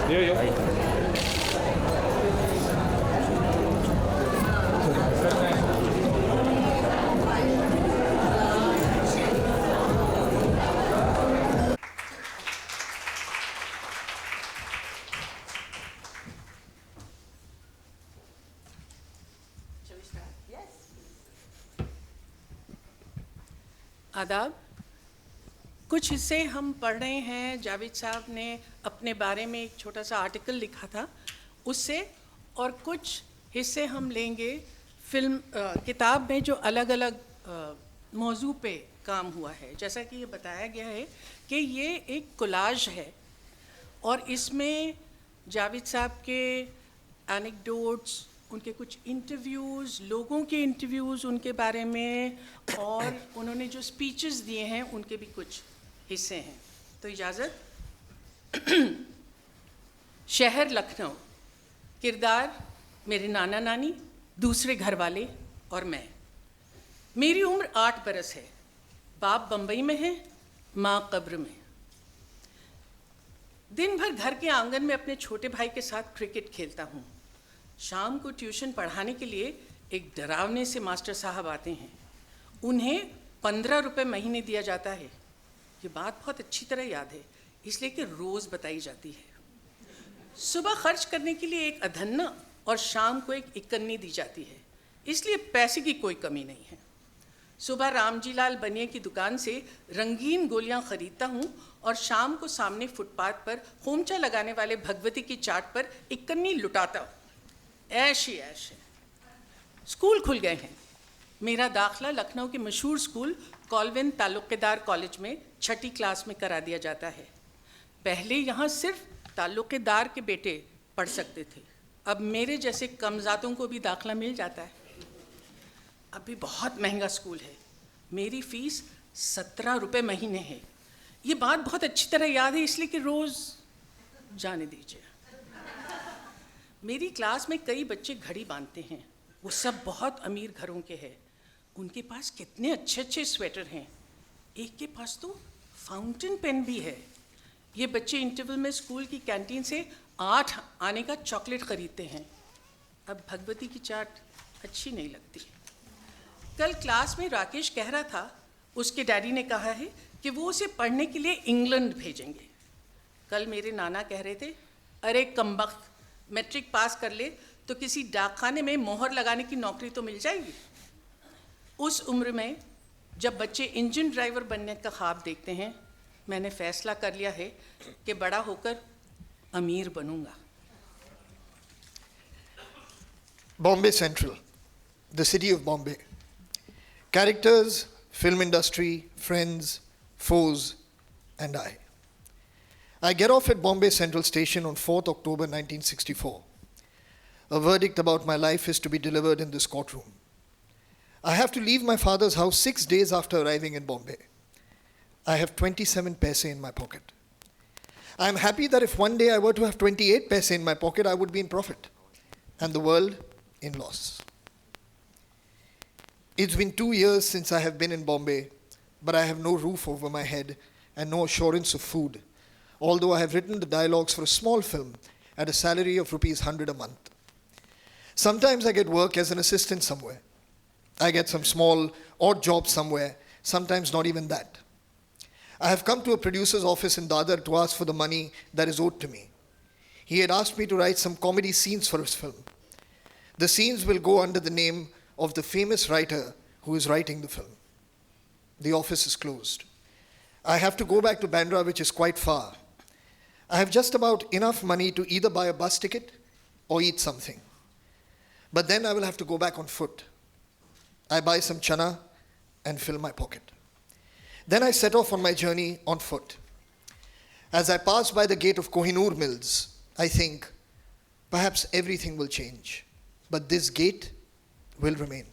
Jo, jo. आदाब। कुछ हिस्से हम पढ़ रहे हैं, जावेद साहब ने अपने बारे में एक छोटा सा आर्टिकल लिखा था उससे, और कुछ हिस्से हम लेंगे फिल्म किताब में जो अलग अलग मौजू पे काम हुआ है। जैसा कि ये बताया गया है कि ये एक कोलाज है और इसमें जावेद साहब के एनेक्डोट्स, उनके कुछ इंटरव्यूज़, लोगों के इंटरव्यूज़ उनके बारे में, और उन्होंने जो स्पीचेस दिए हैं उनके भी कुछ हिस्से हैं। तो इजाज़त। शहर लखनऊ, किरदार मेरे नाना नानी, दूसरे घर वाले और मैं। मेरी उम्र 8 बरस है। बाप बम्बई में है, माँ कब्र में। दिन भर घर के आंगन में अपने छोटे भाई के साथ क्रिकेट खेलता हूँ। शाम को ट्यूशन पढ़ाने के लिए एक डरावने से मास्टर साहब आते हैं। उन्हें 15 रुपये महीने दिया जाता है। ये बात बहुत अच्छी तरह याद है, इसलिए कि रोज़ बताई जाती है। सुबह खर्च करने के लिए एक अधन्ना और शाम को एक इकन्नी दी जाती है, इसलिए पैसे की कोई कमी नहीं है। सुबह रामजी लाल बनिए की दुकान से रंगीन गोलियां खरीदता हूँ और शाम को सामने फुटपाथ पर खोमचा लगाने वाले भगवती की चाट पर इकन्नी लुटाता हूँ। ऐश ही ऐश है। स्कूल खुल गए हैं। मेरा दाखला लखनऊ के मशहूर स्कूल कॉल्विन ताल्लुकेदार कॉलेज में 6ठी क्लास में करा दिया जाता है। पहले यहाँ सिर्फ ताल्लुकेदार के बेटे पढ़ सकते थे, अब मेरे जैसे कमज़ातों को भी दाखला मिल जाता है। अभी बहुत महंगा स्कूल है। मेरी फ़ीस 17 रुपये महीने है। ये बात बहुत अच्छी तरह याद है, इसलिए कि रोज़ जाने दीजिए। मेरी क्लास में कई बच्चे घड़ी बांधते हैं। वो सब बहुत अमीर घरों के हैं। उनके पास कितने अच्छे अच्छे स्वेटर हैं। एक के पास तो फाउंटेन पेन भी है। ये बच्चे इंटरवल में स्कूल की कैंटीन से 8 आने का चॉकलेट ख़रीदते हैं। अब भगवती की चाट अच्छी नहीं लगती। कल क्लास में राकेश कह रहा था उसके डैडी ने कहा है कि वो उसे पढ़ने के लिए इंग्लैंड भेजेंगे। कल मेरे नाना कह रहे थे, अरे कमबख्त, मैट्रिक पास कर ले तो किसी डाकखाने में मोहर लगाने की नौकरी तो मिल जाएगी। उस उम्र में जब बच्चे इंजन ड्राइवर बनने का ख्वाब देखते हैं, मैंने फ़ैसला कर लिया है कि बड़ा होकर अमीर बनूंगा। Bombay Central, the city of Bombay. Characters, film industry, friends, foes, and I. I get off at Bombay Central Station on 4th October 1964. A verdict about my life is to be delivered in this courtroom. I have to leave my father's house 6 days after arriving in Bombay. I have 27 paise in my pocket. I am happy that if one day I were to have 28 paise in my pocket, I would be in profit, and the world in loss. It's been 2 years since I have been in Bombay, but I have no roof over my head and no assurance of food, although I have written the dialogues for a small film at a salary of rupees 100 a month. Sometimes I get work as an assistant somewhere. I get some small odd job somewhere, sometimes not even that. I have come to a producer's office in Dadar to ask for the money that is owed to me. He had asked me to write some comedy scenes for his film. The scenes will go under the name of the famous writer who is writing the film. The office is closed. I have to go back to Bandra, which is quite far. I have just about enough money to either buy a bus ticket or eat something. But then I will have to go back on foot. I buy some chana and fill my pocket. Then I set off on my journey on foot. As I pass by the gate of Kohinoor Mills, I think, perhaps everything will change, but this gate will remain.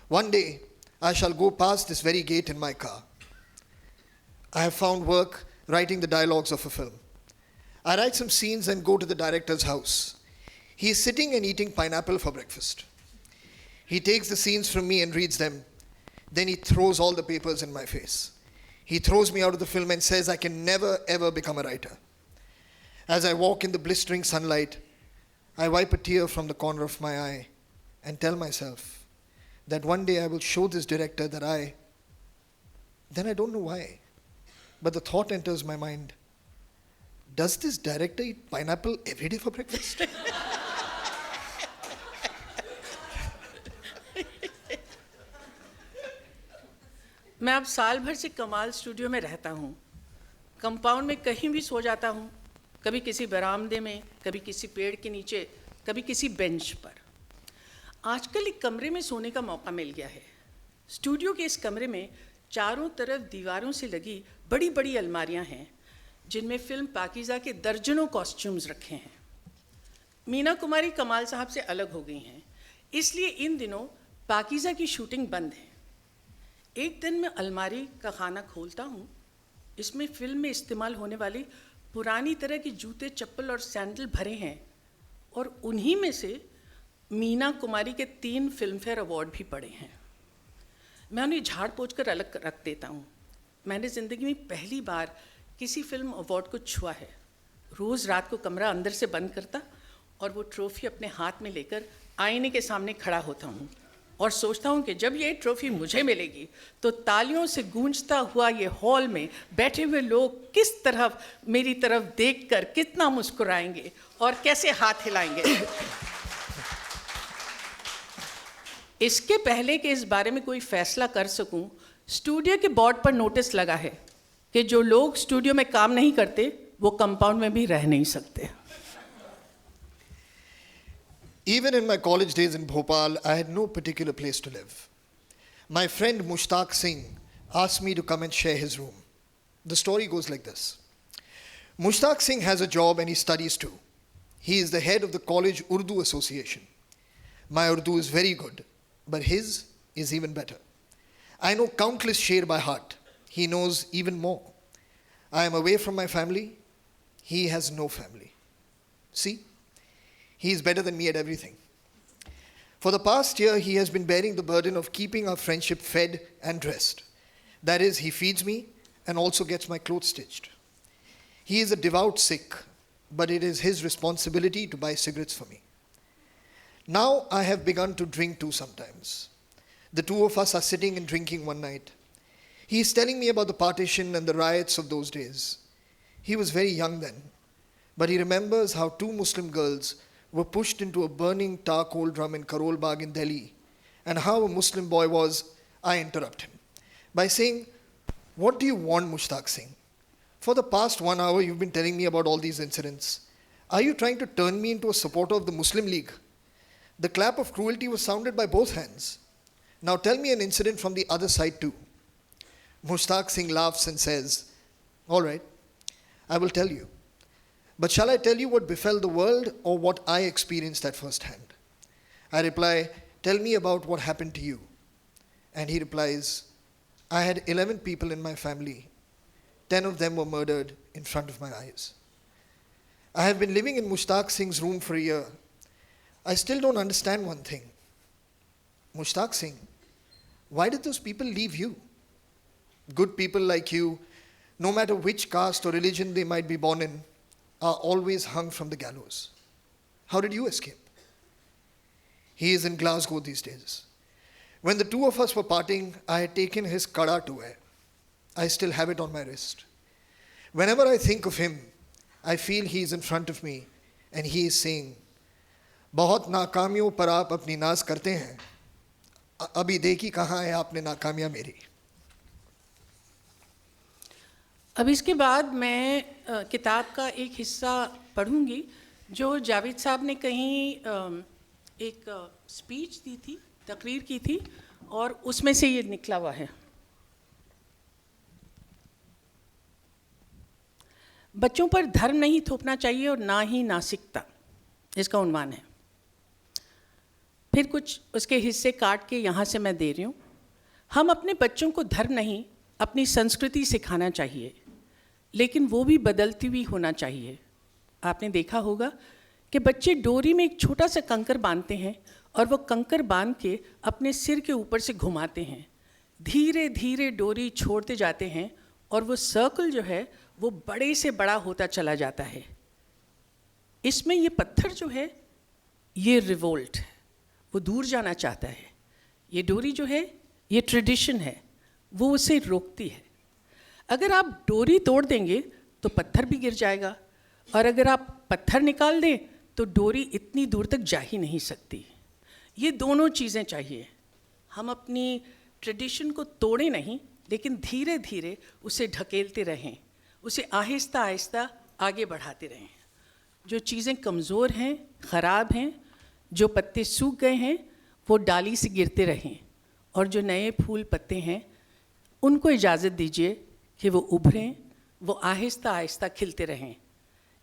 One day, I shall go past this very gate in my car. I have found work writing the dialogues of a film. I write some scenes and go to the director's house. He is sitting and eating pineapple for breakfast. He takes the scenes from me and reads them. Then he throws all the papers in my face. He throws me out of the film and says I can never ever become a writer. As I walk in the blistering sunlight, I wipe a tear from the corner of my eye and tell myself that one day I will show this director that then I don't know why, but the thought enters my mind, does this director eat pineapple every day for breakfast? मैं अब साल भर से कमाल studio में रहता हूँ। Compound में कहीं भी सो जाता हूँ, कभी किसी बरामदे में, कभी किसी पेड़ के नीचे, कभी किसी बेंच पर। आजकल एक कमरे में सोने का मौका मिल गया है। स्टूडियो के इस कमरे में चारों तरफ दीवारों से लगी बड़ी बड़ी अलमारियाँ हैं, जिनमें फिल्म पाकीज़ा के दर्जनों कॉस्ट्यूम्स रखे हैं। मीना कुमारी कमाल साहब से अलग हो गई हैं, इसलिए इन दिनों पाकीज़ा की शूटिंग बंद है। एक दिन मैं अलमारी का खाना खोलता हूँ, इसमें फिल्म में इस्तेमाल होने वाली पुरानी तरह की जूते, चप्पल और सैंडल भरे हैं, और उन्हीं में से मीना कुमारी के 3 फिल्मफेयर अवार्ड भी पड़े हैं। मैं उन्हें झाड़ पोंछ कर अलग रख देता हूँ। मैंने ज़िंदगी में पहली बार किसी फिल्म अवार्ड को छुआ है। रोज़ रात को कमरा अंदर से बंद करता और वो ट्रॉफ़ी अपने हाथ में लेकर आईने के सामने खड़ा होता हूँ और सोचता हूँ कि जब ये ट्रॉफ़ी मुझे मिलेगी तो तालियों से गूंजता हुआ ये हॉल में बैठे हुए लोग किस तरह मेरी तरफ देखकर कितना मुस्कुराएंगे और कैसे हाथ हिलाएंगे। इसके पहले कि इस बारे में कोई फैसला कर सकूं, स्टूडियो के बोर्ड पर नोटिस लगा है कि जो लोग स्टूडियो में काम नहीं करते वो कंपाउंड में भी रह नहीं सकते। Even in my college days in Bhopal, I had no particular place to live. My friend Mushtaq Singh asked me to come and share his room. The story goes like this. Mushtaq Singh has a job and he studies too. He is the head of the College Urdu Association. My Urdu is very good, but his is even better. I know countless sher by heart. He knows even more. I am away from my family. He has no family. See? He is better than me at everything. For the past year, he has been bearing the burden of keeping our friendship fed and dressed. That is, he feeds me and also gets my clothes stitched. He is a devout Sikh, but it is his responsibility to buy cigarettes for me. Now I have begun to drink too sometimes. The two of us are sitting and drinking one night. He is telling me about the partition and the riots of those days. He was very young then, but he remembers how 2 Muslim girls were pushed into a burning tar coal drum in Karol Bagh in Delhi, and how a Muslim boy was. I interrupt him by saying, "What do you want, Mushtaq Singh? For the past 1 hour you've been telling me about all these incidents. Are you trying to turn me into a supporter of the Muslim League?" The clap of cruelty was sounded by both hands. "Now tell me an incident from the other side too." Mushtaq Singh laughs and says, "All right, I will tell you. But shall I tell you what befell the world or what I experienced at first hand?" I reply, "Tell me about what happened to you." And he replies, "I had 11 people in my family. 10 of them were murdered in front of my eyes. I have been living in Mushtaq Singh's room for a year. I still don't understand one thing. Mushtaq Singh, why did those people leave you? Good people like you, no matter which caste or religion they might be born in, are always hung from the gallows. How did you escape?" He is in Glasgow these days. When the two of us were parting, I had taken his kada to wear. I still have it on my wrist. Whenever I think of him, I feel he is in front of me and he is saying, "बहुत नाकामियों पर आप अपनी नाज करते हैं, अभी देखी कहाँ है आपने नाकामियाँ मेरी." अब इसके बाद मैं किताब का एक हिस्सा पढ़ूंगी जो जावेद साहब ने कहीं एक स्पीच दी थी, तकरीर की थी, और उसमें से ये निकला हुआ है। बच्चों पर धर्म नहीं थोपना चाहिए और ना ही नासिकता, इसका उन्वान है। फिर कुछ उसके हिस्से काट के यहाँ से मैं दे रही हूँ। हम अपने बच्चों को धर्म नहीं, अपनी संस्कृति सिखाना चाहिए, लेकिन वो भी बदलती हुई होना चाहिए। आपने देखा होगा कि बच्चे डोरी में एक छोटा सा कंकर बांधते हैं और वो कंकर बांध के अपने सिर के ऊपर से घुमाते हैं। धीरे धीरे डोरी छोड़ते जाते हैं और वो सर्कल जो है वो बड़े से बड़ा होता चला जाता है। इसमें ये पत्थर जो है ये रिवोल्ट है, वो दूर जाना चाहता है। ये डोरी जो है ये ट्रेडिशन है, वो उसे रोकती है। अगर आप डोरी तोड़ देंगे तो पत्थर भी गिर जाएगा, और अगर आप पत्थर निकाल दें तो डोरी इतनी दूर तक जा ही नहीं सकती। ये दोनों चीज़ें चाहिए। हम अपनी ट्रेडिशन को तोड़ें नहीं, लेकिन धीरे धीरे उसे ढकेलते रहें, उसे आहिस्ता आहिस्ता आगे बढ़ाते रहें। जो चीज़ें कमज़ोर हैं, ख़राब हैं, जो पत्ते सूख गए हैं, वो डाली से गिरते रहें, और जो नए फूल पत्ते हैं उनको इजाज़त दीजिए कि वो उभरें, वो आहिस्ता आहिस्ता खिलते रहें।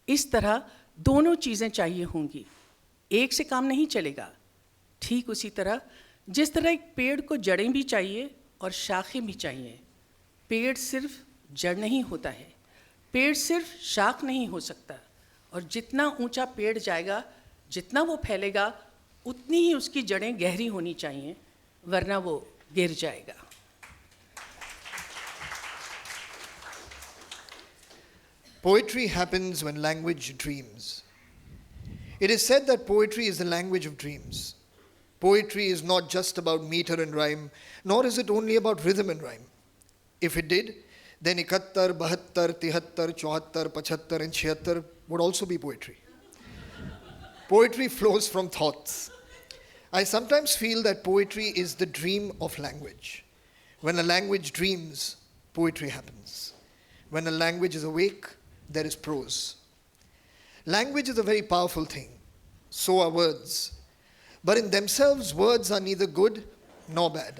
इस तरह दोनों चीज़ें चाहिए होंगी, एक से काम नहीं चलेगा। ठीक उसी तरह जिस तरह एक पेड़ को जड़ें भी चाहिए और शाखें भी चाहिए। पेड़ सिर्फ जड़ नहीं होता है, पेड़ सिर्फ शाख नहीं हो सकता, और जितना ऊंचा पेड़ जाएगा, जितना वो फैलेगा, उतनी ही उसकी जड़ें गहरी होनी चाहिए, वरना वो गिर जाएगा। Poetry happens when language dreams. It is said that poetry is the language of dreams. Poetry is not just about meter and rhyme, nor is it only about rhythm and rhyme. If it did, then 71, 72, 73, 74, 75 and 76 would also be poetry. Poetry flows from thoughts. I sometimes feel that poetry is the dream of language. When a language dreams, poetry happens. When a language is awake, there is prose. Language is a very powerful thing. So are words. But in themselves, words are neither good nor bad.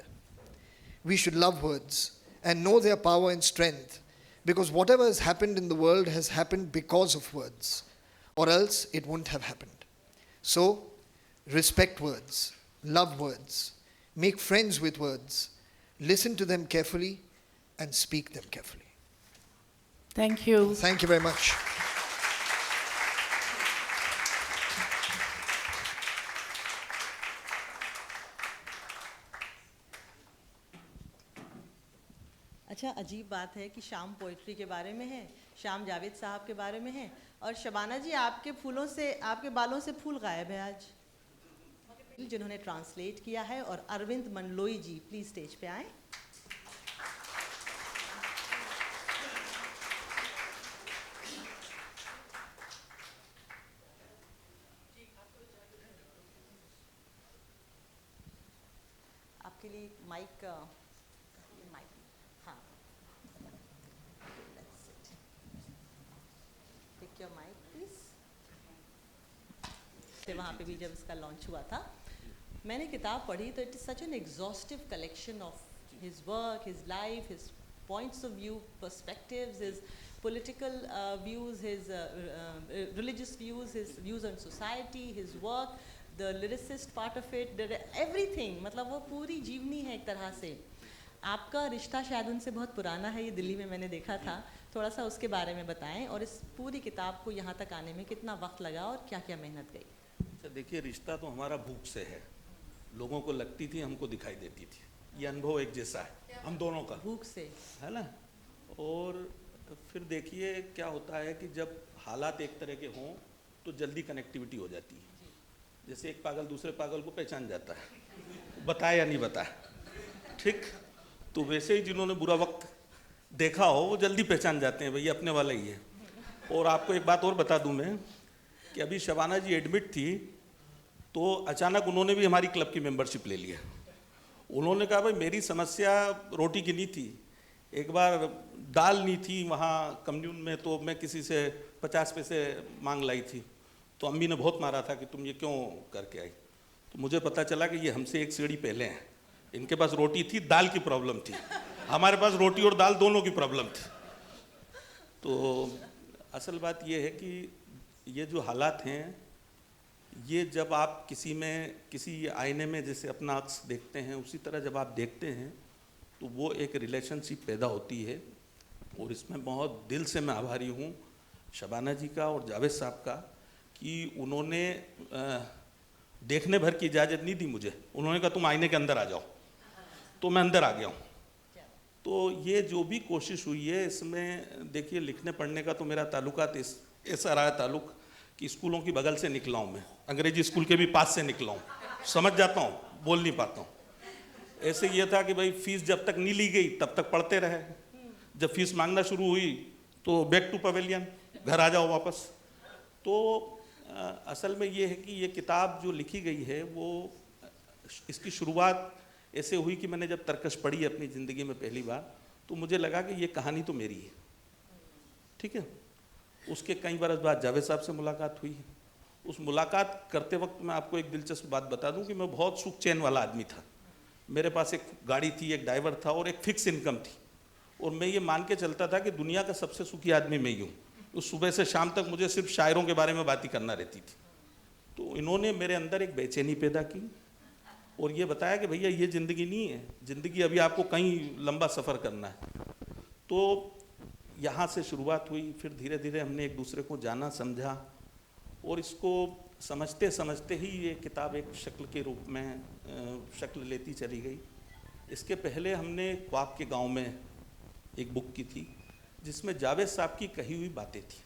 We should love words and know their power and strength, because whatever has happened in the world has happened because of words, or else it wouldn't have happened. So, respect words, love words, make friends with words, listen to them carefully, and speak them carefully. Thank you. Thank you very much. अच्छा, अजीब बात है कि शाम poetry के बारे में है, शाम जावेद साहब के बारे में है, और शबाना जी आपके फूलों से, आपके बालों से फूल गायब है आज, जिन्होंने ट्रांसलेट किया है। और अरविंद मंडलोई जी प्लीज स्टेज पे आए। आपके लिए माइक, हाँ, टेक योर माइक प्लीज। वहाँ पे भी जब इसका लॉन्च हुआ था, मैंने किताब पढ़ी तो it is such an exhaustive collection of his work, his life, his points of view, perspectives, his political views, his religious views, his views on society, his work, the lyricist part of it, everything, मतलब वो पूरी जीवनी है एक तरह से। आपका रिश्ता शायद उनसे बहुत पुराना है, ये दिल्ली में मैंने देखा था, थोड़ा सा उसके बारे में बताएं, और इस पूरी किताब को यहाँ तक आने में कितना वक्त लगा और क्या क्या मेहनत गई। अच्छा, देखिए, रिश्ता तो हमारा भूख से है, लोगों को लगती थी, हमको दिखाई देती थी, ये अनुभव एक जैसा है हम दोनों का, भूख से, है ना। और फिर देखिए क्या होता है कि जब हालात एक तरह के हों तो जल्दी कनेक्टिविटी हो जाती है। जैसे एक पागल दूसरे पागल को पहचान जाता है, बताए या नहीं बताए, ठीक। तो वैसे ही जिन्होंने बुरा वक्त देखा हो वो जल्दी पहचान जाते हैं, भैया अपने वाला ही है। और आपको एक बात और बता दूं मैं कि अभी शबाना जी एडमिट थी तो अचानक उन्होंने भी हमारी क्लब की मेंबरशिप ले लिया। उन्होंने कहा भाई मेरी समस्या रोटी की नहीं थी, एक बार दाल नहीं थी वहाँ कम्यून में, तो मैं किसी से 50 पैसे मांग लाई थी, तो अम्मी ने बहुत मारा था कि तुम ये क्यों करके आई। तो मुझे पता चला कि ये हमसे एक सीढ़ी पहले हैं, इनके पास रोटी थी, दाल की प्रॉब्लम थी, हमारे पास रोटी और दाल दोनों की प्रॉब्लम थी। तो असल बात ये है कि ये जो हालात हैं, ये जब आप किसी में, किसी आईने में जैसे अपना अक्स देखते हैं, उसी तरह जब आप देखते हैं तो वो एक रिलेशनशिप पैदा होती है। और इसमें बहुत दिल से मैं आभारी हूँ शबाना जी का और जावेद साहब का कि उन्होंने देखने भर की इजाज़त नहीं दी मुझे। उन्होंने कहा तुम आईने के अंदर आ जाओ, तो मैं अंदर आ गया हूँ। तो ये जो भी कोशिश हुई है इसमें देखिए, लिखने पढ़ने का तो मेरा ताल्लुकात ऐसा रहा ताल्लुक़ कि स्कूलों की बगल से निकला हूँ मैं, अंग्रेजी स्कूल के भी पास से निकला हूँ, समझ जाता हूँ, बोल नहीं पाता हूँ। ऐसे ये था कि भाई फीस जब तक नहीं ली गई तब तक पढ़ते रहे, जब फीस मांगना शुरू हुई तो बैक टू पवेलियन, घर आ जाओ वापस। तो असल में ये है कि ये किताब जो लिखी गई है वो, इसकी शुरुआत ऐसे हुई कि मैंने जब तरकश पढ़ी अपनी ज़िंदगी में पहली बार, तो मुझे लगा कि ये कहानी तो मेरी है, ठीक है। उसके कई बरस बाद जावेद साहब से मुलाकात हुई। उस मुलाकात करते वक्त मैं आपको एक दिलचस्प बात बता दूं कि मैं बहुत सुख चैन वाला आदमी था। मेरे पास एक गाड़ी थी, एक ड्राइवर था और एक फिक्स इनकम थी, और मैं ये मान के चलता था कि दुनिया का सबसे सुखी आदमी मैं ही हूँ। तो सुबह से शाम तक मुझे सिर्फ शायरों के बारे में बात ही करना रहती थी। तो इन्होंने मेरे अंदर एक बेचैनी पैदा की और ये बताया कि भैया ये ज़िंदगी नहीं है, ज़िंदगी अभी आपको कहीं लंबा सफ़र करना है। तो यहाँ से शुरुआत हुई, फिर धीरे धीरे हमने एक दूसरे को जाना समझा, और इसको समझते समझते ही ये किताब एक शक्ल के रूप में शक्ल लेती चली गई। इसके पहले हमने ख्वाब के गांव में एक बुक की थी जिसमें जावेद साहब की कही हुई बातें थी,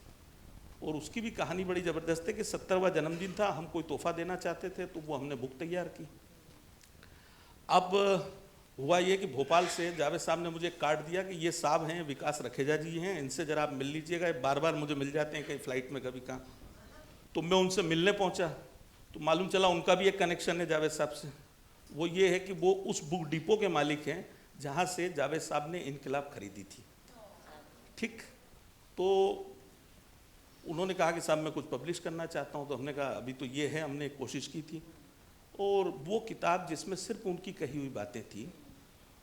और उसकी भी कहानी बड़ी ज़बरदस्त है कि 70वां जन्मदिन था, हम कोई तोहफ़ा देना चाहते थे तो वो हमने बुक तैयार की। अब हुआ ये कि भोपाल से जावेद साहब ने मुझे कार्ड दिया कि ये साहब हैं विकास रखेजा जी हैं, इनसे ज़रा आप मिल लीजिएगा, बार बार मुझे मिल जाते हैं कहीं फ़्लाइट में कभी कहाँ। तो मैं उनसे मिलने पहुंचा तो मालूम चला उनका भी एक कनेक्शन है जावेद साहब से। वो ये है कि वो उस बुक डिपो के मालिक हैं जहाँ से जावेद साहब ने इनकलाब खरीदी थी, ठीक। तो उन्होंने कहा कि साहब मैं कुछ पब्लिश करना चाहता हूँ, तो हमने कहा अभी तो ये है, हमने कोशिश की थी। और वो किताब जिसमें सिर्फ उनकी कही हुई बातें थी,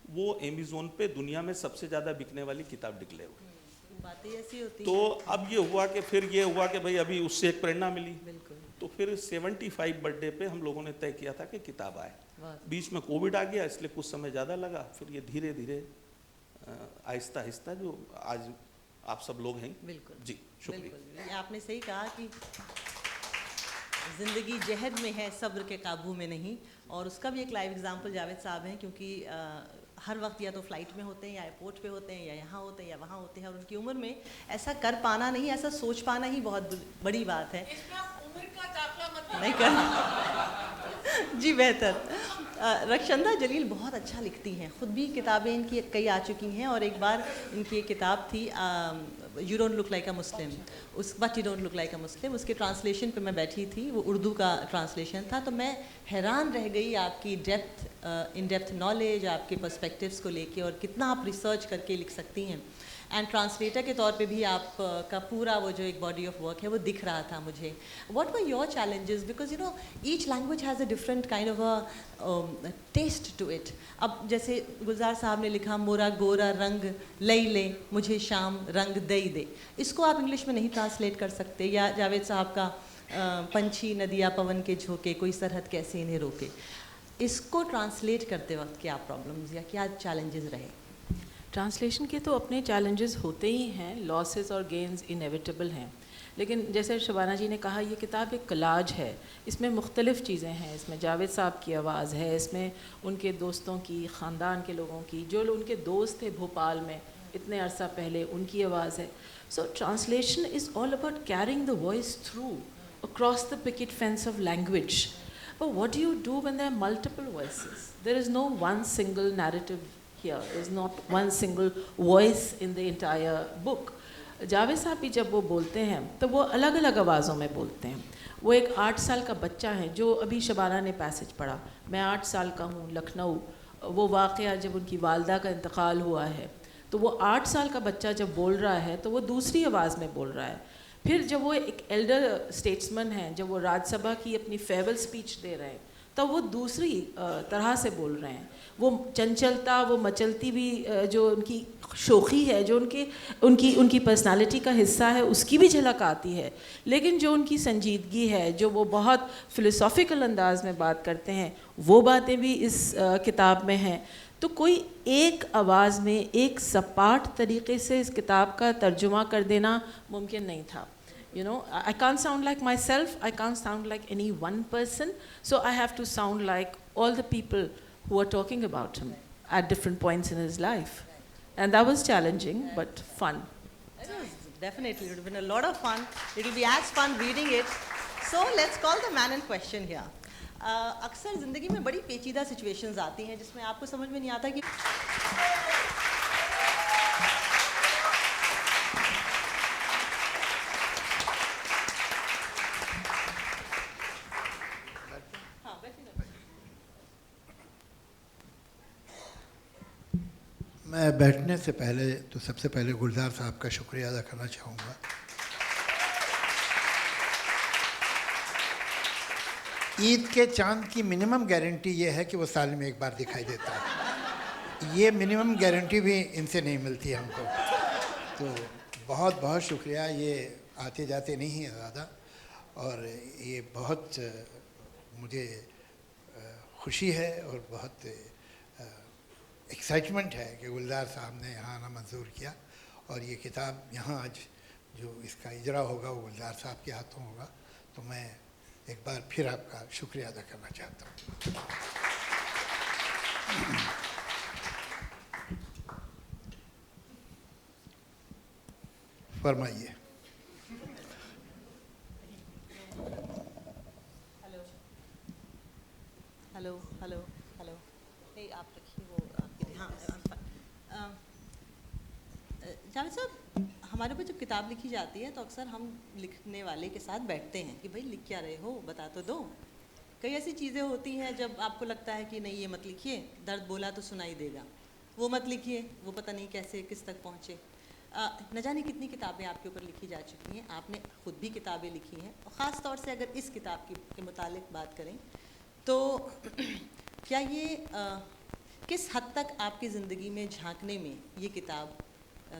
वो अमेज़न पे दुनिया में सबसे ज़्यादा बिकने वाली किताब डिक्लेयर हुई। बातें ऐसी होती तो अब ये हुआ कि फिर ये हुआ कि भाई अभी उससे एक प्रेरणा मिली। बिल्कुल। तो फिर 75 बर्थडे पे हम लोगों ने तय किया था कि किताब आए। वाह। बीच में कोविड आ गया, इसलिए कुछ समय ज़्यादा लगा, फिर ये धीरे धीरे आहिस्ता आहिस्ता जो आज आप सब लोग हैं। बिल्कुल जी, शुक्रिया। बिल्कुल, आपने सही कहा कि ज़िंदगी जहद में है, सब्र के काबू में नहीं। और उसका भी एक लाइव एग्जांपल जावेद साहब हैं, क्योंकि हर वक्त या तो फ्लाइट में होते हैं या एयरपोर्ट पे होते हैं या यहाँ होते हैं या वहाँ होते हैं, और उनकी उम्र में ऐसा कर पाना नहीं, ऐसा सोच पाना ही बहुत बड़ी बात है। उम्र का दाखला मत नहीं कर जी बेहतर। रक्षंदा जलील बहुत अच्छा लिखती हैं, ख़ुद भी किताबें इनकी कई आ चुकी हैं, और एक बार इनकी एक किताब थी you don't look like a Muslim, उस but you don't look like a Muslim, उसके ट्रांसलेशन पे मैं बैठी थी, वो उर्दू का ट्रांसलेशन था। तो मैं हैरान रह गई आपकी इन डेप्थ नॉलेज, आपके पर्सपेक्टिव्स को लेके, और कितना आप रिसर्च करके लिख सकती हैं। एंड ट्रांसलेटर के तौर पे भी आप का पूरा वो जो एक बॉडी ऑफ वर्क है वो दिख रहा था मुझे। What were your challenges, because you know each language has a different kind of a taste to it. अब जैसे गुलजार साहब ने लिखा मोरा गोरा रंग लई ले मुझे शाम रंग दई दे, इसको आप इंग्लिश में नहीं ट्रांसलेट कर सकते। या जावेद साहब का पंछी नदिया पवन के झोंके कोई सरहद कैसे इन्हें रोके, इसको ट्रांसलेट करते वक्त क्या प्रॉब्लम्स या क्या चैलेंजेस रहे? ट्रांसलेशन के तो अपने चैलेंजेस होते ही हैं, लॉसेस और गेन्स इनेविटेबल हैं, लेकिन जैसे शबाना जी ने कहा ये किताब एक कलाज है, इसमें मुख्तलिफ़ चीज़ें हैं। इसमें जावेद साहब की आवाज़ है, इसमें उनके दोस्तों की, ख़ानदान के लोगों की, जो उनके दोस्त थे भोपाल में इतने अरसा पहले, उनकी आवाज़ है। So translation is all about carrying the voice through across the picket fence of language. But what do you do when there are multiple voices? There is no one single narrative here. There is not one single voice in the entire book. Javed साहब भी जब वो बोलते हैं तो वो अलग अलग आवाज़ों में बोलते हैं। वो एक 8 साल का बच्चा है, जो अभी शबाना ने पैसेज पढ़ा, मैं 8 साल का हूँ, लखनऊ, वो वाक़या जब उनकी वालदा का इंतकाल हुआ है, तो वो 8 साल का बच्चा जब बोल रहा है तो वो दूसरी आवाज़ में बोल रहा है। फिर जब वो एक एल्डर स्टेट्समैन हैं, जब वो राज्यसभा की अपनी फेयरवेल स्पीच दे रहे हैं, तो वो दूसरी तरह से बोल रहे हैं। वो चंचलता, वो मचलती भी जो उनकी शोखी है, जो उनकी पर्सनालिटी का हिस्सा है, उसकी भी झलक आती है। लेकिन जो उनकी संजीदगी है, जो वो बहुत फ़िलोसॉफ़िकल अंदाज में बात करते हैं, वो बातें भी इस किताब में हैं। तो कोई एक आवाज़ में एक सपाट तरीक़े से इस किताब का तर्जुमा कर देना मुमकिन नहीं था। You know, I can't sound like myself, I can't sound like any one person, so I have to sound like all the people who are talking about him at different points in his life. And that was challenging, but fun. Definitely, it would have been a lot of fun. It will be as fun reading it. So let's call the man in question here. अक्सर ज़िंदगी में बड़ी पेचीदा situations आती हैं जिसमें आपको समझ में नहीं आता कि मैं बैठने से पहले तो सबसे पहले गुलजार साहब का शुक्रिया अदा करना चाहूँगा। ईद के चांद की मिनिमम गारंटी ये है कि वो साल में एक बार दिखाई देता है। ये मिनिमम गारंटी भी इनसे नहीं मिलती हमको। तो बहुत बहुत शुक्रिया। ये आते जाते नहीं है ज़्यादा, और ये बहुत मुझे खुशी है और बहुत एक्साइटमेंट है कि गुलजार साहब ने यहाँ आना मंजूर किया, और ये किताब यहाँ आज जो इसका इजरा होगा वो गुलजार साहब के हाथों होगा। तो मैं एक बार फिर आपका शुक्रिया अदा करना चाहता हूँ। फरमाइए। हेलो हेलो हेलो हेलो, नहीं आप रखिए वो आपके, हाँ जावेद साहब, हमारे ऊपर जब किताब लिखी जाती है तो अक्सर हम लिखने वाले के साथ बैठते हैं कि भाई लिख क्या रहे हो, बता तो दो। कई ऐसी चीज़ें होती हैं जब आपको लगता है कि नहीं ये मत लिखिए, दर्द बोला तो सुनाई देगा, वो मत लिखिए, वो पता नहीं कैसे किस तक पहुँचे। न जाने कितनी किताबें आपके ऊपर लिखी जा चुकी हैं, आपने खुद भी किताबें लिखी हैं, और ख़ास तौर से अगर इस किताब के मुतालिक बात करें तो क्या ये किस हद तक आपकी ज़िंदगी में झांकने में ये किताब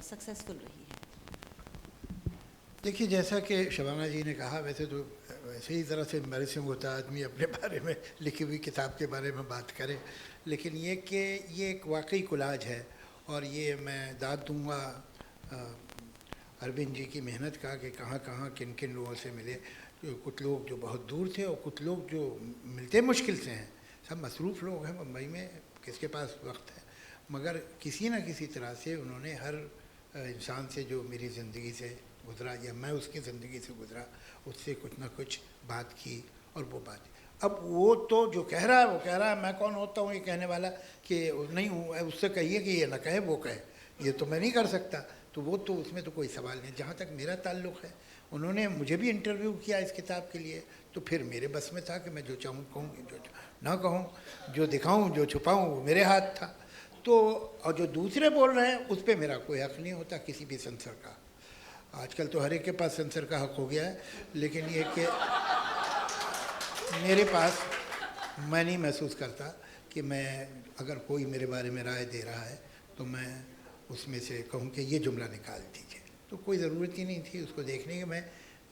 सक्सेसफुल रही है? देखिए, जैसा कि शबाना जी ने कहा, वैसे तो वैसे ही ज़रा से एम्बैरेसिंग होता है आदमी अपने बारे में लिखी हुई किताब के बारे में बात करे, लेकिन ये कि ये एक वाकई कोलाज है, और ये मैं दाद दूंगा अरविंद जी की मेहनत का कि कहाँ कहाँ किन किन लोगों से मिले। कुछ लोग जो बहुत दूर थे और कुछ लोग जो मिलते मुश्किल से हैं। सब मसरूफ़ लोग हैं मुंबई में, किसके पास वक्त है, मगर किसी न किसी तरह से उन्होंने हर इंसान से जो मेरी ज़िंदगी से गुज़रा या मैं उसकी ज़िंदगी से गुज़रा, उससे कुछ ना कुछ बात की, और वो बात। अब वो तो जो कह रहा है वो कह रहा है, मैं कौन होता हूँ ये कहने वाला कि नहीं हूँ, उससे कहिए कि ये ना कहे वो कहे, ये तो मैं नहीं कर सकता। तो वो तो उसमें तो कोई सवाल नहीं। जहाँ तक मेरा ताल्लुक़ है, उन्होंने मुझे भी इंटरव्यू किया इस किताब के लिए, तो फिर मेरे बस में था कि मैं जो चाहूँ कहूँ, जो ना कहूँ, जो दिखाऊँ जो छुपाऊँ वो मेरे हाथ था। तो और जो दूसरे बोल रहे हैं उस पर मेरा कोई हक़ नहीं होता किसी भी सेंसर का। आजकल तो हर एक के पास सेंसर का हक़ हो गया है, लेकिन ये कि मेरे पास, मैं नहीं महसूस करता कि मैं अगर कोई मेरे बारे में राय दे रहा है तो मैं उसमें से कहूँ कि ये जुमला निकाल दीजिए। तो कोई ज़रूरत ही नहीं थी उसको देखने की। मैं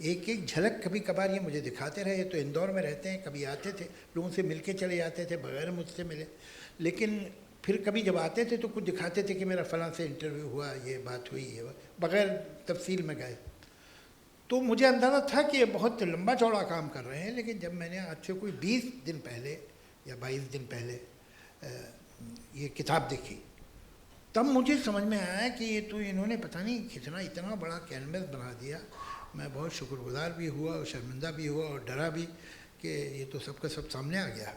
एक एक झलक कभी कभार ये मुझे दिखाते रहे। तो इंदौर में रहते हैं, कभी आते थे, लोगों से मिल के चले जाते थे बगैर मुझसे मिले, लेकिन फिर कभी जब आते थे तो कुछ दिखाते थे कि मेरा फ़लाँ से इंटरव्यू हुआ, ये बात हुई, ये बगैर तफसील में गए। तो मुझे अंदाज़ा था कि ये बहुत लंबा चौड़ा काम कर रहे हैं। लेकिन जब मैंने आज से कोई 20 दिन पहले या 22 दिन पहले ये किताब देखी, तब मुझे समझ में आया कि ये तो इन्होंने पता नहीं कितना इतना बड़ा कैनवस बना दिया। मैं बहुत शुक्रगुजार भी हुआ और शर्मिंदा भी हुआ और डरा भी कि ये तो सबका सब सामने आ गया।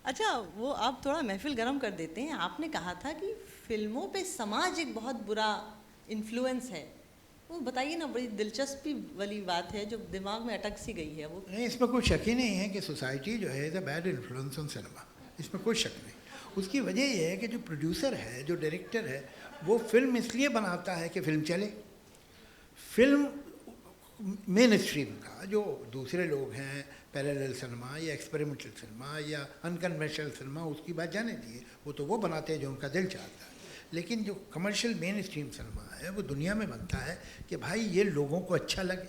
अच्छा, वो आप थोड़ा महफिल गर्म कर देते हैं। आपने कहा था कि फिल्मों पे समाज एक बहुत बुरा इन्फ्लुएंस है, वो बताइए ना, बड़ी दिलचस्पी वाली बात है जो दिमाग में अटक सी गई है। वो नहीं, इसमें कोई शक ही नहीं है कि सोसाइटी जो है is a bad influence on cinema, इसमें कोई शक नहीं। उसकी वजह यह है कि जो प्रोड्यूसर है, जो डायरेक्टर है, वो फिल्म इसलिए बनाता है कि फिल्म चले। फिल्म मेन स्ट्रीम का जो दूसरे लोग हैं, पैरेलल सिनेमा या एक्सपेरिमेंटल सिनेमा या अनकन्वेंशनल सिनेमा, उसकी बात जाने दिए, वो तो वो बनाते हैं जो उनका दिल चाहता है। लेकिन जो कमर्शियल मेन स्ट्रीम सिनेमा है वो दुनिया में बनता है कि भाई ये लोगों को अच्छा लगे।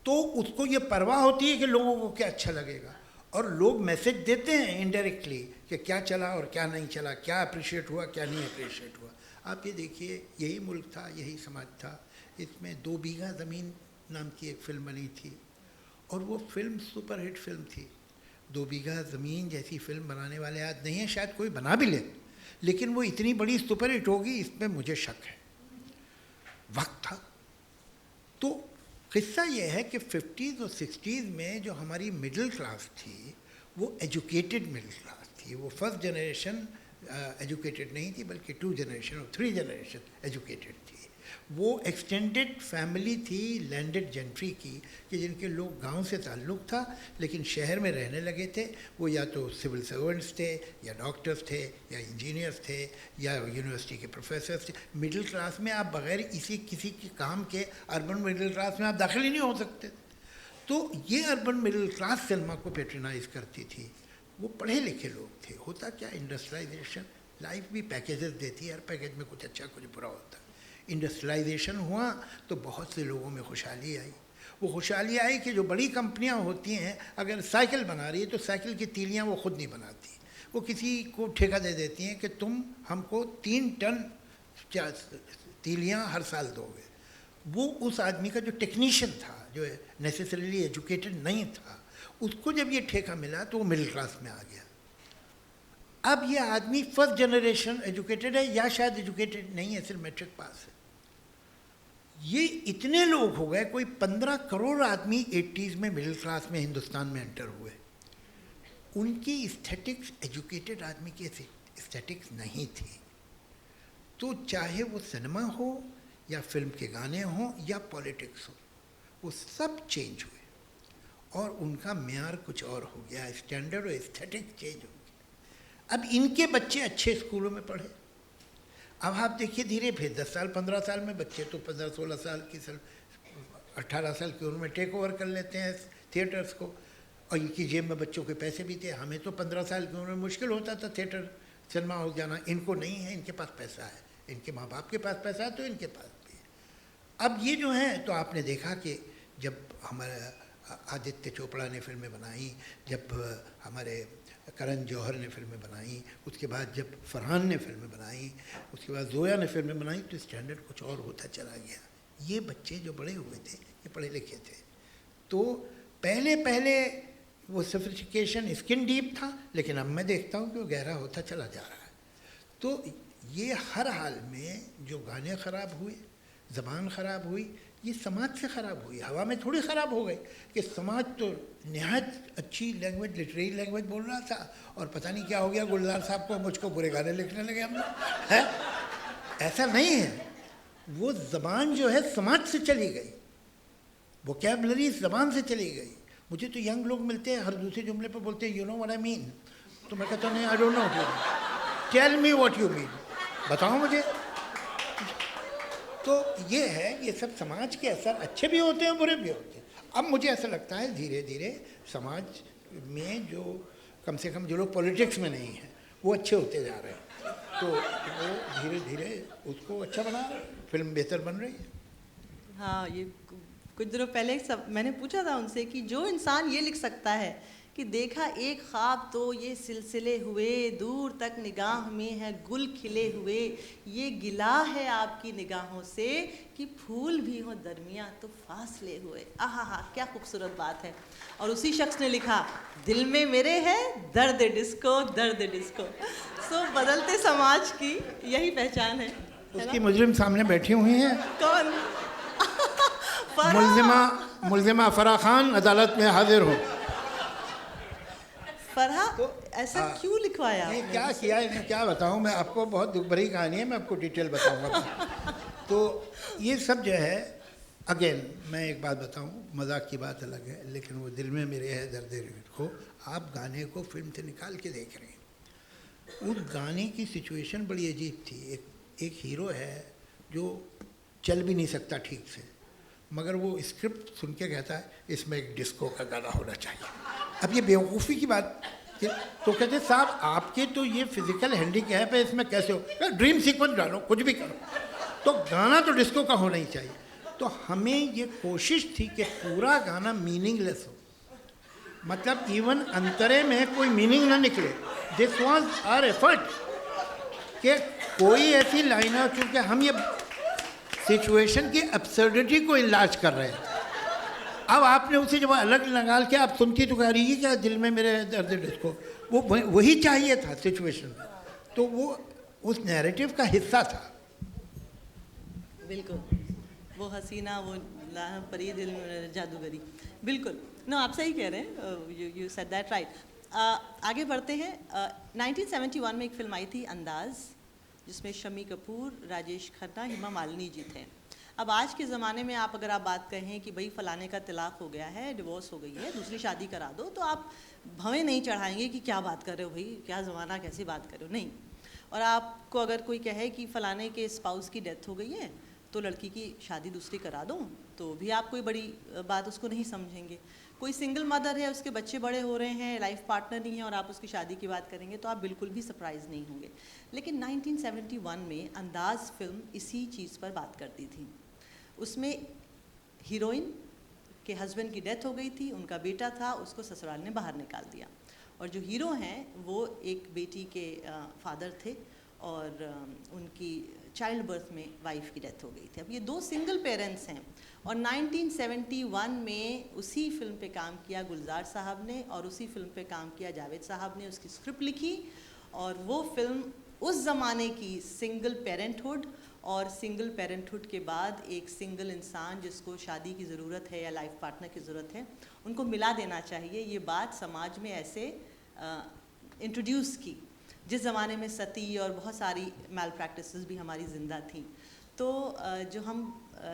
तो उसको ये परवाह होती है कि लोगों को क्या अच्छा लगेगा, और लोग मैसेज देते हैं इनडायरेक्टली कि क्या चला और क्या नहीं चला, क्या अप्रिशिएट हुआ, क्या नहीं अप्रिशिएट हुआ। आप ये देखिए, यही मुल्क था, यही समाज था। इसमें 2 बीघा ज़मीन नाम की एक फ़िल्म बनी थी, और वो फिल्म सुपरहिट फिल्म थी। 2 बीघा ज़मीन जैसी फिल्म बनाने वाले आज नहीं है, शायद कोई बना भी ले, लेकिन वो इतनी बड़ी सुपरहिट होगी इसमें मुझे शक है। किस्सा ये है कि 50s और 60s में जो हमारी मिडिल क्लास थी वो एजुकेटेड मिडिल क्लास थी। वो फर्स्ट जनरेशन एजुकेटेड नहीं थी, बल्कि 2 जनरेशन और 3 जनरेशन एजुकेटेड थी। वो एक्सटेंडेड फैमिली थी लैंडेड जेंट्री की, कि जिनके लोग गांव से ताल्लुक़ था लेकिन शहर में रहने लगे थे। वो या तो सिविल सर्वेंट्स थे, या डॉक्टर्स थे, या इंजीनियर्स थे, या यूनिवर्सिटी के प्रोफेसर्स थे। मिडिल क्लास में आप बग़ैर किसी के काम के अर्बन मिडिल क्लास में आप दाखिल ही नहीं हो सकते। तो ये अर्बन मिडिल क्लास सिनेमा को पेट्रोनाइज करती थी। वो पढ़े लिखे लोग थे। होता क्या, इंडस्ट्रियलाइजेशन, लाइफ भी पैकेजेस देती है, हर पैकेज में कुछ अच्छा कुछ बुरा होता है। इंडस्ट्रियलाइजेशन हुआ तो बहुत से लोगों में खुशहाली आई। वो खुशहाली आई कि जो बड़ी कंपनियां होती हैं अगर साइकिल बना रही है तो साइकिल की तीलियां वो खुद नहीं बनाती, वो किसी को ठेका दे देती हैं कि तुम हमको 3 टन तीलियां हर साल दोगे। वो उस आदमी का जो टेक्नीशियन था, जो नेसेसरीली एजुकेटेड नहीं था, उसको जब ये ठेका मिला तो वो मिडिल क्लास में आ गया। अब ये आदमी फर्स्ट जनरेशन एजुकेटेड है या शायद एजुकेटेड नहीं है, सिर्फ मैट्रिक पास है। ये इतने लोग हो गए, कोई 15 करोड़ आदमी 80s में मिडिल क्लास में हिंदुस्तान में एंटर हुए। उनकी एस्थेटिक्स एजुकेटेड आदमी की एस्थेटिक्स नहीं थी। तो चाहे वो सिनेमा हो या फिल्म के गाने हों या पॉलिटिक्स हो, वो सब चेंज हुए और उनका म्यार कुछ और हो गया, स्टैंडर्ड और एस्थेटिक चेंज हो गया। अब इनके बच्चे अच्छे स्कूलों में पढ़े। अब आप देखिए धीरे फिर 10 साल 15 साल में बच्चे तो 15-16 साल की 18 साल की उम्र में टेक ओवर कर लेते हैं थिएटर्स को, और इनकी जेब में बच्चों के पैसे भी थे। हमें तो 15 साल की उम्र में मुश्किल होता था थिएटर सिनेमा हो जाना, इनको नहीं है, इनके पास पैसा है, इनके माँ बाप के पास पैसा है तो इनके पास भी है। अब ये जो है, तो आपने देखा कि जब हमारा आदित्य चोपड़ा ने फिल्में बनाई, जब हमारे करण जौहर ने फिल्में बनाई, उसके बाद जब फरहान ने फिल्में बनाई, उसके बाद जोया ने फिल्में बनाई, तो स्टैंडर्ड कुछ और होता चला गया। ये बच्चे जो बड़े हुए थे ये पढ़े लिखे थे। तो पहले वो सोफिस्टिकेशन स्किन डीप था, लेकिन अब मैं देखता हूँ कि वो गहरा होता चला जा रहा है। तो ये हर हाल में जो गाने ख़राब हुए, ज़बान ख़राब हुई, ये समाज से ख़राब हुई, हवा में थोड़ी ख़राब हो गई कि समाज तो नहायत अच्छी लैंग्वेज, लिटरेरी लैंग्वेज बोल रहा था और पता नहीं क्या हो गया गुलजार साहब को, मुझको बुरे गाने लिखने लगे हम लोग, है? ऐसा नहीं है। वो ज़बान जो है समाज से चली गई, वोकैबुलरी ज़बान से चली गई। मुझे तो यंग लोग मिलते हैं, हर दूसरे जुमले पर बोलते हैं you know what I mean, तो मैं कहता हूँ नहीं, I don't know, tell me what you mean, बताओ मुझे। तो ये है, ये सब समाज के असर अच्छे भी होते हैं बुरे भी होते हैं। अब मुझे ऐसा लगता है धीरे धीरे समाज में जो कम से कम जो लोग पॉलिटिक्स में नहीं हैं वो अच्छे होते जा रहे हैं, तो वो धीरे धीरे उसको अच्छा बना रहे हैं, फिल्म बेहतर बन रही है। हाँ, ये कुछ दिनों पहले सब मैंने पूछा था उनसे कि जो इंसान ये लिख सकता है कि देखा एक ख्वाब तो ये सिलसिले हुए, दूर तक निगाह में है गुल खिले हुए, ये गिला है आपकी निगाहों से कि फूल भी हो दरमिया तो फासले हुए। आहा हा, क्या खूबसूरत बात है। और उसी शख्स ने लिखा, दिल में मेरे है दर्द डिस्को, दर्द डिस्को। सो बदलते समाज की यही पहचान है। उसकी मुजरिम सामने बैठी हुई हैं। कौन? मुल्जिमा फराह खान अदालत में हाजिर हो। फरहा, तो ऐसा क्यों लिखवाया? नहीं, क्या किया इन्हें क्या बताऊं मैं आपको, बहुत दुख भरी कहानी है, मैं आपको डिटेल बताऊंगा। तो ये सब जो है, अगेन मैं एक बात बताऊं, मजाक की बात अलग है, लेकिन वो दिल में मेरे है दर्द को, आप गाने को फिल्म से निकाल के देख रहे हैं। उस गाने की सिचुएशन बड़ी अजीब थी। एक हीरो है जो चल भी नहीं सकता ठीक से, मगर वो स्क्रिप्ट सुन के कहता है इसमें एक डिस्को का गाना होना चाहिए। अब ये बेवकूफ़ी की बात, तो कहते साहब आपके तो ये फिजिकल हैंडीकैप है, इसमें कैसे हो, ड्रीम सीक्वेंस डालो, कुछ भी करो, तो गाना तो डिस्को का होना ही चाहिए। तो हमें ये कोशिश थी कि पूरा गाना मीनिंगलेस हो, मतलब इवन अंतरे में कोई मीनिंग ना निकले। दिस वॉज आवर एफर्ट कि कोई ऐसी लाइन हो, क्योंकि हम ये सिचुएशन की एब्सर्डिटी को इलाज कर रहे हैं। अब आपने उसे जब अलग निकाल के आप सुनती तो कह रही है क्या दिल में मेरे दर्द डिस्को, वो वही चाहिए था सिचुएशन में, तो वो उस नैरेटिव का हिस्सा था। बिल्कुल। वो हसीना वो परी दिल में जादूगरी, बिल्कुल। नो, आप सही कह रहे हैं, यू सेड दैट राइट। आगे बढ़ते हैं। 1971 में एक फिल्म आई थी अंदाज़, जिसमें शम्मी कपूर, राजेश खन्ना, हेमा मालिनी जी थे। अब आज के ज़माने में अगर आप बात कहें कि भाई फ़लाने का तलाक हो गया है, डिवोर्स हो गई है, दूसरी शादी करा दो, तो आप भवें नहीं चढ़ाएंगे कि क्या बात कर रहे हो भाई, क्या ज़माना, कैसी बात कर रहे हो, नहीं। और आपको अगर कोई कहे कि फ़लाने के स्पाउस की डेथ हो गई है तो लड़की की शादी दूसरी करा दो, तो भी आप कोई बड़ी बात उसको नहीं समझेंगे। कोई सिंगल मदर है, उसके बच्चे बड़े हो रहे हैं, लाइफ पार्टनर नहीं है, और आप उसकी शादी की बात करेंगे तो आप बिल्कुल भी सरप्राइज़ नहीं होंगे। लेकिन 1971 में अंदाज़ फिल्म इसी चीज़ पर बात करती थी। उसमें हीरोइन के हस्बैंड की डेथ हो गई थी, उनका बेटा था, उसको ससुराल ने बाहर निकाल दिया, और जो हीरो हैं वो एक बेटी के फादर थे, और उनकी चाइल्ड बर्थ में वाइफ की डेथ हो गई थी। अब ये दो सिंगल पेरेंट्स हैं, और 1971 में उसी फिल्म पे काम किया गुलजार साहब ने, और उसी फिल्म पे काम किया जावेद साहब ने, उसकी स्क्रिप्ट लिखी, और वो फिल्म उस ज़माने की सिंगल पेरेंटहुड, और सिंगल पेरेंटहुड के बाद एक सिंगल इंसान जिसको शादी की ज़रूरत है या लाइफ पार्टनर की ज़रूरत है, उनको मिला देना चाहिए, ये बात समाज में ऐसे इंट्रोड्यूस की, जिस ज़माने में सती और बहुत सारी मैल प्रैक्टिसेस भी हमारी ज़िंदा थी। तो जो हम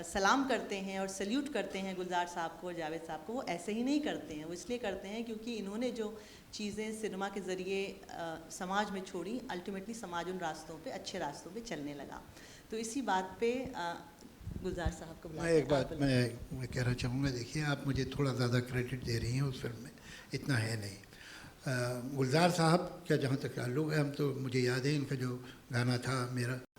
सलाम करते हैं और सल्यूट करते हैं गुलजार साहब को और जावेद साहब को, वो ऐसे ही नहीं करते हैं, वो इसलिए करते हैं क्योंकि इन्होंने जो चीज़ें सिनेमा के ज़रिए समाज में छोड़ी, अल्टीमेटली समाज उन रास्तों पे, अच्छे रास्तों पे चलने लगा। तो इसी बात पे गुलजार साहब को मैं एक बात मैं कहना चाहूँगा, देखिए आप मुझे थोड़ा ज़्यादा क्रेडिट दे रही हैं उस फिल्म में, इतना है नहीं। गुलजार साहब का जहाँ तक ताल्लुक़ है, हम तो मुझे याद है इनका जो गाना था मेरा